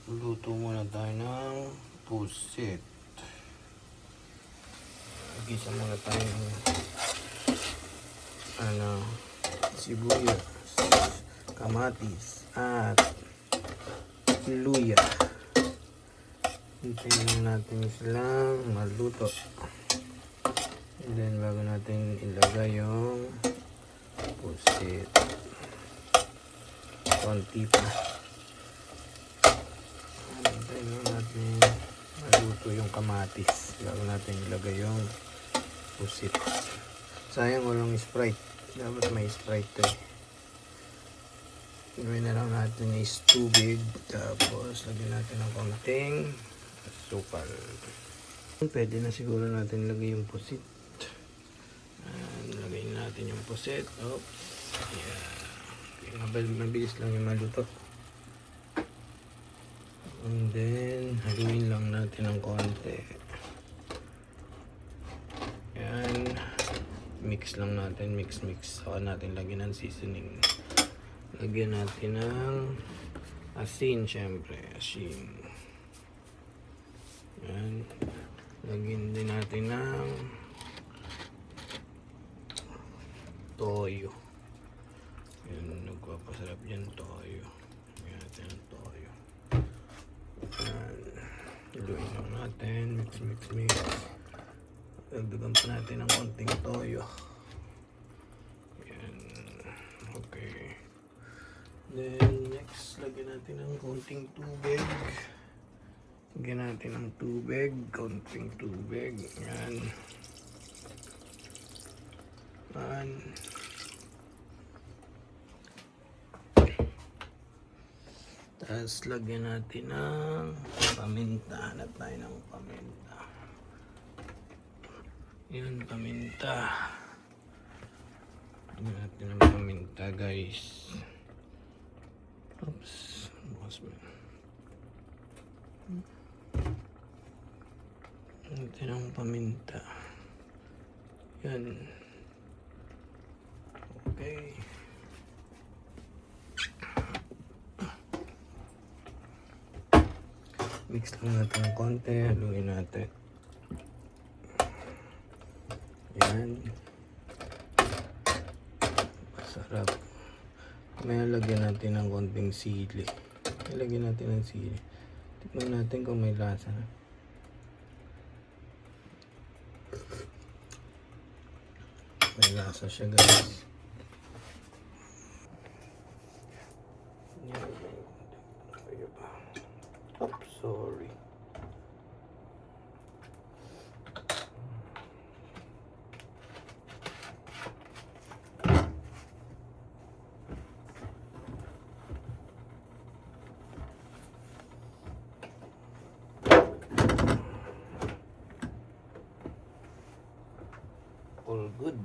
Luto muna tayo ng pusit. Gisa muna tayo ng sibuyas, kamatis, at luya. Hintayin natin silang maluto. And then bago natin ilagay yung pusit, konti pa. Hintayin natin maluto yung kamatis bago natin ilagay yung pusit. Sayang walang Sprite, dapat may Sprite to eh. Gawin na lang natin is tubig, tapos lagyan natin ng konting asukal. Pwede na siguro natin lagay yung pusit. Lagay natin yung pusit. Oops. Yeah. Mabilis lang yung maluto. And then haluin lang natin ng konti. Yan. Mix lang natin. Mix. Saka natin lagyan ng seasoning. Lagyan natin ng asin, syempre. Asin. Yan. Lagyan din natin ng toyo. Yan. Nagpapasarap dyan, toyo. Lagyan natin ng toyo. Yan. Haluin lang natin. Mix. Dagdagan pa natin ng konting toyo. Yan. Okay. Then, next, lagyan natin ng konting tubig. Lagyan natin ng tubig. Konting tubig. Yan. Yan. Tapos, lagyan natin ng paminta. Hanap tayo ng paminta. Yan, paminta. Lagyan natin ng paminta, guys. Oops. Bukas mo. Lagyan natin ng paminta. Yan. Okay. Mix lang natin ng konti. Haluin natin. Yan. Masarap. May lagyan natin ng konting sili. Lagyan natin ng sili. Tignan natin kung may lasa na. May lasa siya, guys. Yan. Oops, sorry. All good.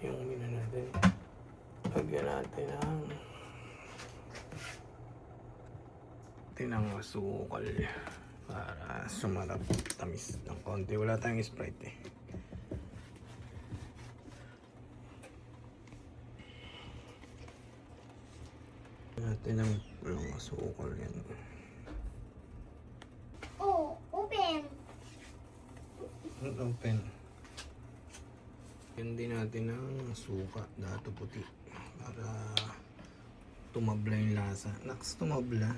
Yung muna natin. Lagyan natin ng asukal para sumarap tamis ng konti. Wala tayong Sprite eh. Natin ng asukal yan. Oh, open. Open. Yan din natin ng suka, dato puti, para tumabla yung lasa. Naks, tumabla.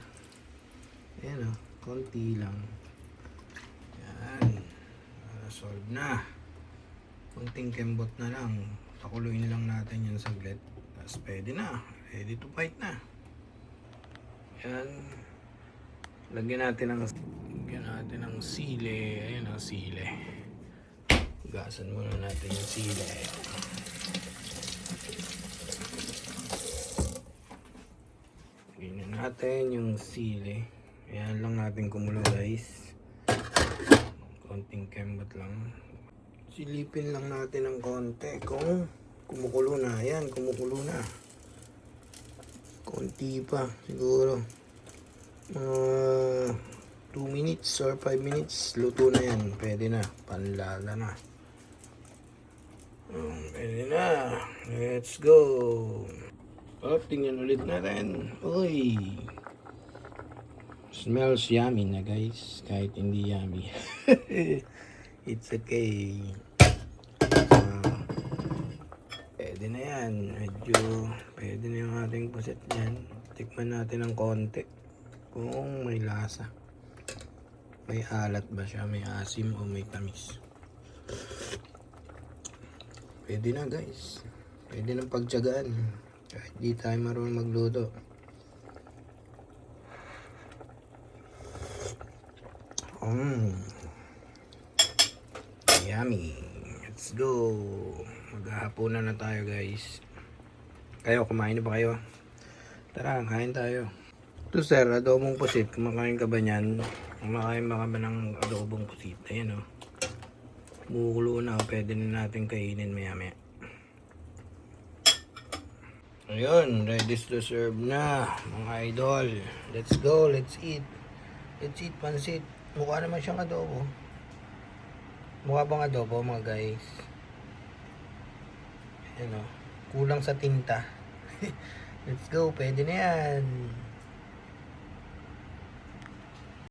Ayan o, konti lang. Yan. Para solve na. Konting kembot na lang. Pakuluin lang natin yung saglit. Tapos pwede na. Ready to fight na. Yan. Lagyan natin ng sili. Ayan o, sili. Hugasan muna natin yung sili. Lagyan natin yung sili. Ayan lang natin kumulo, guys. Konting kembot lang. Silipin lang natin ng konti kung kumukulo na. Ayan, kumukulo na. Konti pa siguro. 2 minutes or 5 minutes, luto na yan. Pwede na, panlala na. Pwede na. Let's go. Tingnan ulit natin. Uy. Smells yummy na guys, kahit hindi yummy. It's okay. Pwede na yan. Medyo pwede na yung ating pusit yan. Tikman natin ng konti kung may lasa. May alat ba siya? May asim o may tamis? Pwede na guys. Pwede na pagtyagaan. Kahit di tayo marunong magluto. Yummy. Let's go. Maghahapunan na tayo guys. Kayo, kumain na ba kayo? Tara, kain tayo. Ito sir, adobong pusit. Kumakain ka ba niyan? Kumakain ba ka ba ng adobong pusit? Ayan o. Kumukulo na. Pwede na natin kainin maya maya. Ayun, ready to serve na mga idol. Let's go, let's eat. Let's eat pansit. Mukha naman siyang adobo. Mukha bang adobo mga guys? Ayan o. Kulang sa tinta. Let's go, pwede na yan.